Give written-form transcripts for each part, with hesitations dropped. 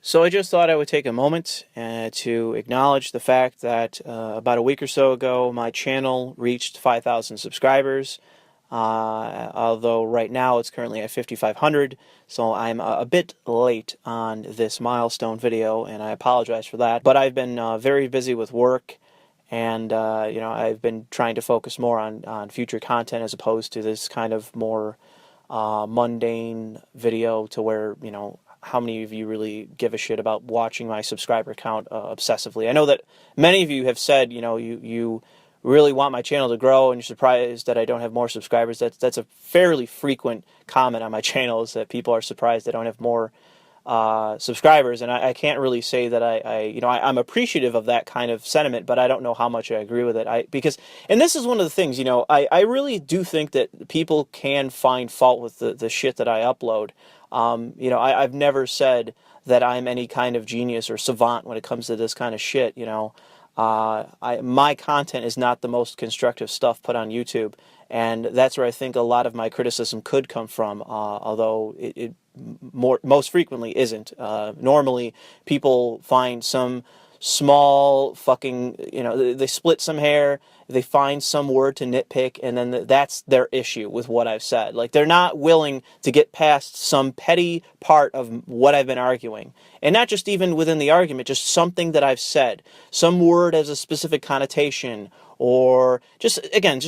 So I just thought I would take a moment to acknowledge the fact that about a week or so ago, my channel reached 5,000 subscribers. Although right now it's currently at 5,500, so I'm a bit late on this milestone video, and I apologize for that. But I've been very busy with work, and I've been trying to focus more on future content as opposed to this kind of more mundane video to where, how many of you really give a shit about watching my subscriber count obsessively? I know that many of you have said, you really want my channel to grow and you're surprised that I don't have more subscribers. That's a fairly frequent comment on my channel, is that people are surprised I don't have more subscribers, and I can't really say that I'm appreciative of that kind of sentiment, but I don't know how much I agree with it. And this is one of the things, I really do think that people can find fault with the shit that I upload. I've never said that I'm any kind of genius or savant when it comes to this kind of shit. My content is not the most constructive stuff put on YouTube, and that's where I think a lot of my criticism could come from, although it most frequently isn't. Normally, people find some small fucking, they split some hair, they find some word to nitpick, and then that's their issue with what I've said. Like, they're not willing to get past some petty part of what I've been arguing. And not just even within the argument, just something that I've said. Some word has a specific connotation, or just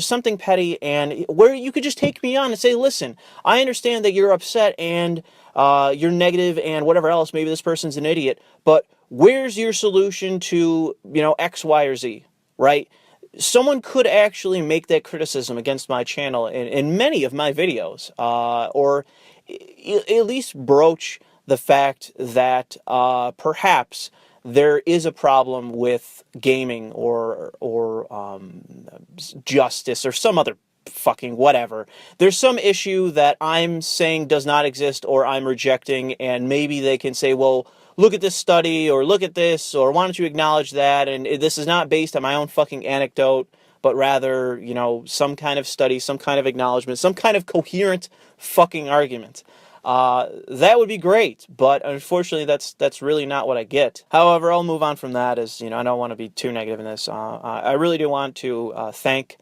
something petty, and where you could just take me on and say, listen, I understand that you're upset and you're negative and whatever else, maybe this person's an idiot, but where's your solution to, X, Y, or Z, right? Someone could actually make that criticism against my channel in many of my videos, or at least broach the fact that perhaps there is a problem with gaming or justice or some other fucking whatever. There's some issue that I'm saying does not exist or I'm rejecting, and maybe they can say, well, look at this study, or look at this, or why don't you acknowledge that, and this is not based on my own fucking anecdote, but rather, some kind of study, some kind of acknowledgement, some kind of coherent fucking argument. That would be great, but unfortunately that's really not what I get. However, I'll move on from that, as, I don't want to be too negative in this. I really do want to thank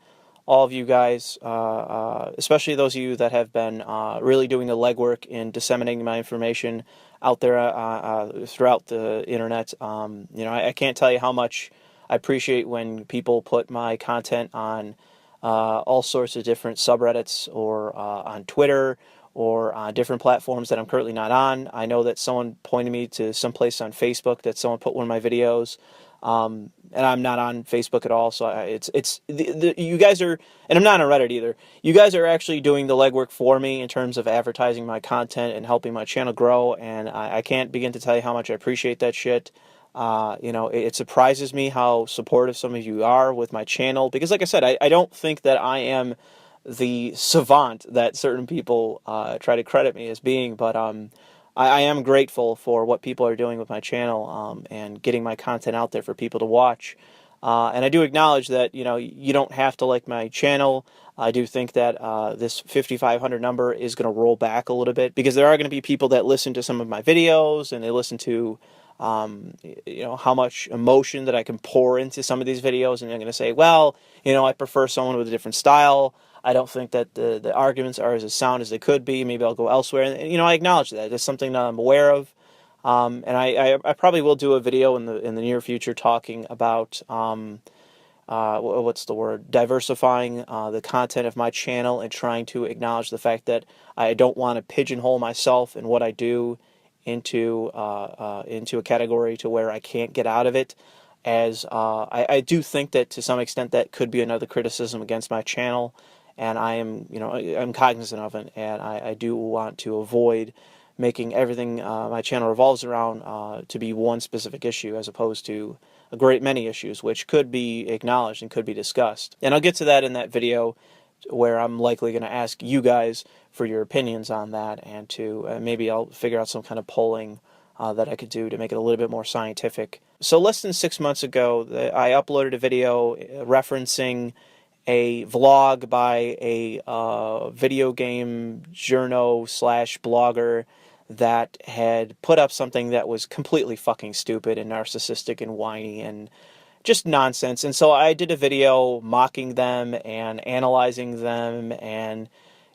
all of you guys, especially those of you that have been really doing the legwork in disseminating my information out there throughout the internet. I can't tell you how much I appreciate when people put my content on all sorts of different subreddits, or on Twitter, or on different platforms that I'm currently not on. I know that someone pointed me to some place on Facebook that someone put one of my videos. And I'm not on Facebook at all, so you guys are, and I'm not on Reddit either. You guys are actually doing the legwork for me in terms of advertising my content and helping my channel grow, and I can't begin to tell you how much I appreciate that shit. It surprises me how supportive some of you are with my channel, because like I said, I don't think that I am the savant that certain people try to credit me as being, but I am grateful for what people are doing with my channel, and getting my content out there for people to watch. And I do acknowledge that, you don't have to like my channel. I do think that this 5,500 number is going to roll back a little bit, because there are going to be people that listen to some of my videos, and they listen to how much emotion that I can pour into some of these videos, and they're going to say, well, I prefer someone with a different style. I don't think that the arguments are as sound as they could be. Maybe I'll go elsewhere. And, I acknowledge that. It's something that I'm aware of. And I probably will do a video in the near future talking about, what's the word? Diversifying the content of my channel, and trying to acknowledge the fact that I don't want to pigeonhole myself and what I do into a category to where I can't get out of it. As I do think that to some extent that could be another criticism against my channel. And I am, I'm cognizant of it, and I do want to avoid making everything my channel revolves around to be one specific issue, as opposed to a great many issues, which could be acknowledged and could be discussed. And I'll get to that in that video, where I'm likely going to ask you guys for your opinions on that, and to maybe I'll figure out some kind of polling that I could do to make it a little bit more scientific. So less than 6 months ago, I uploaded a video referencing a vlog by a video game journo / blogger that had put up something that was completely fucking stupid and narcissistic and whiny and just nonsense. And so I did a video mocking them and analyzing them, and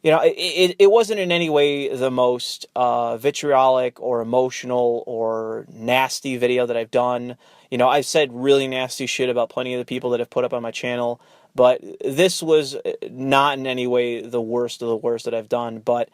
it wasn't in any way the most vitriolic or emotional or nasty video that I've done. I've said really nasty shit about plenty of the people that have put up on my channel, but this was not in any way the worst of the worst that I've done. But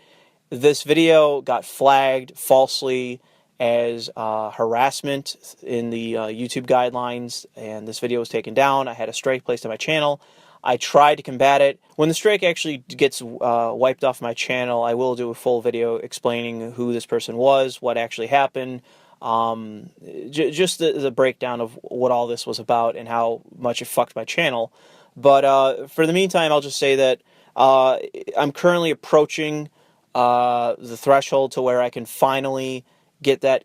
this video got flagged falsely as harassment in the YouTube guidelines, and this video was taken down. I had a strike placed on my channel. I tried to combat it. When the strike actually gets wiped off my channel, I will do a full video explaining who this person was, what actually happened, just the breakdown of what all this was about and how much it fucked my channel. But for the meantime, I'll just say that I'm currently approaching the threshold to where I can finally get that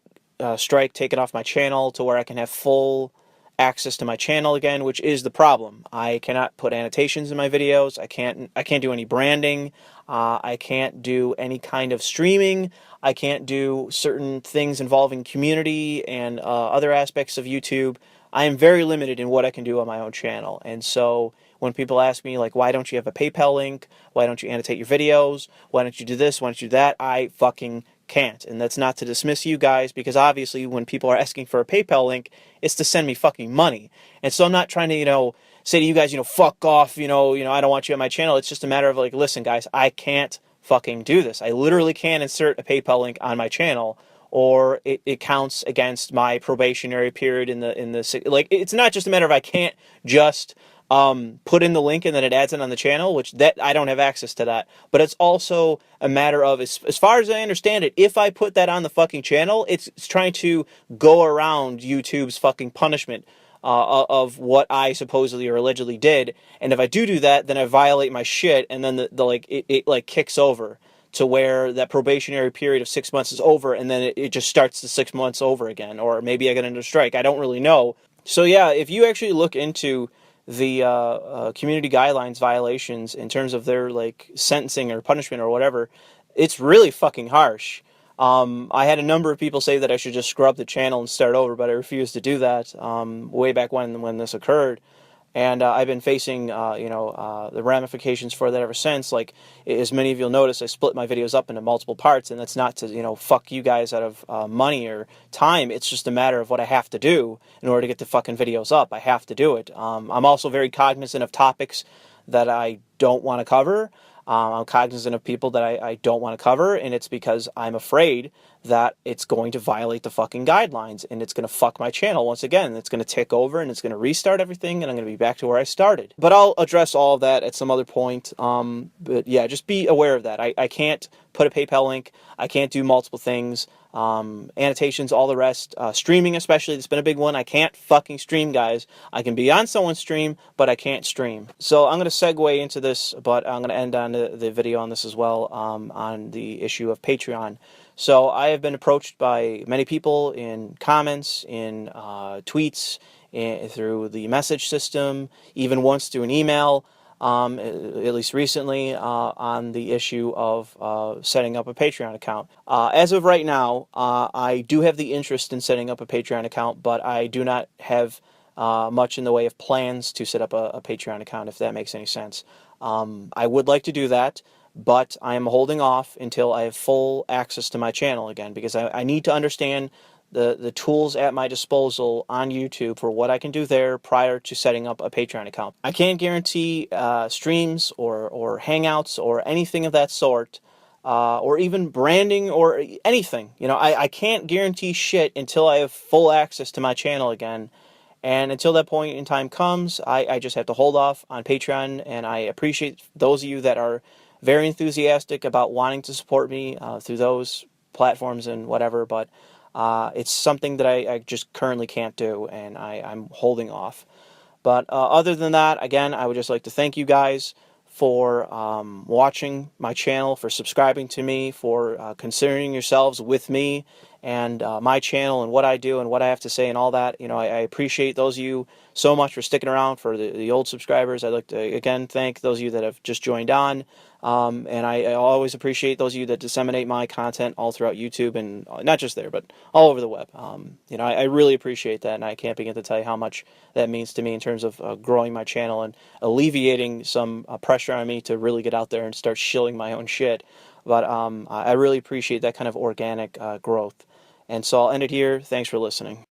strike taken off my channel, to where I can have full access to my channel again, which is the problem. I cannot put annotations in my videos. I can't do any branding. I can't do any kind of streaming. I can't do certain things involving community and other aspects of YouTube. I am very limited in what I can do on my own channel. And so when people ask me, like, why don't you have a PayPal link? Why don't you annotate your videos? Why don't you do this? Why don't you do that? I fucking can't. And that's not to dismiss you guys, because obviously when people are asking for a PayPal link, it's to send me fucking money. And so I'm not trying to, say to you guys, fuck off, I don't want you on my channel. It's just a matter of like, listen, guys, I can't fucking do this. I literally can't insert a PayPal link on my channel, or it counts against my probationary period in the like. It's not just a matter of I can't just put in the link and then it adds it on the channel, which that I don't have access to that. But it's also a matter of, as far as I understand it, if I put that on the fucking channel, it's trying to go around YouTube's fucking punishment of what I supposedly or allegedly did. And if I do that, then I violate my shit, and then it like kicks over to where that probationary period of 6 months is over, and then it just starts the 6 months over again, or maybe I get into a strike. I don't really know. So yeah, if you actually look into the community guidelines violations in terms of their like sentencing or punishment or whatever, it's really fucking harsh. I had a number of people say that I should just scrub the channel and start over, but I refused to do that way back when this occurred. And I've been facing, the ramifications for that ever since. Like, as many of you'll notice, I split my videos up into multiple parts, and that's not to, fuck you guys out of money or time. It's just a matter of what I have to do in order to get the fucking videos up. I have to do it. I'm also very cognizant of topics that I don't want to cover. I'm cognizant of people that I don't want to cover, and it's because I'm afraid that it's going to violate the fucking guidelines, and it's going to fuck my channel once again. It's going to tick over, and it's going to restart everything, and I'm going to be back to where I started. But I'll address all of that at some other point. But yeah, just be aware of that. I can't put a PayPal link. I can't do multiple things. Annotations, all the rest. Streaming especially, it's been a big one. I can't fucking stream, guys. I can be on someone's stream, but I can't stream. So I'm going to segue into this, but I'm going to end on the video on this as well, on the issue of Patreon. So I have been approached by many people in comments, in tweets, through the message system, even once through an email, at least recently, on the issue of setting up a Patreon account. As of right now, I do have the interest in setting up a Patreon account, but I do not have much in the way of plans to set up a Patreon account, if that makes any sense. I would like to do that, but I am holding off until I have full access to my channel again, because I need to understand the tools at my disposal on YouTube for what I can do there prior to setting up a Patreon account. I can't guarantee streams or hangouts or anything of that sort, or even branding or anything. I can't guarantee shit until I have full access to my channel again. And until that point in time comes, I just have to hold off on Patreon, and I appreciate those of you that are very enthusiastic about wanting to support me through those platforms and whatever, but it's something that I just currently can't do, and I'm holding off. But other than that, again, I would just like to thank you guys for watching my channel, for subscribing to me, for considering yourselves with me and my channel and what I do and what I have to say and all that. I appreciate those of you so much for sticking around. For the old subscribers, I'd like to again thank those of you that have just joined on. And I always appreciate those of you that disseminate my content all throughout YouTube, and not just there, but all over the web. I really appreciate that, and I can't begin to tell you how much that means to me in terms of growing my channel and alleviating some pressure on me to really get out there and start shilling my own shit. But I really appreciate that kind of organic growth. And so I'll end it here. Thanks for listening.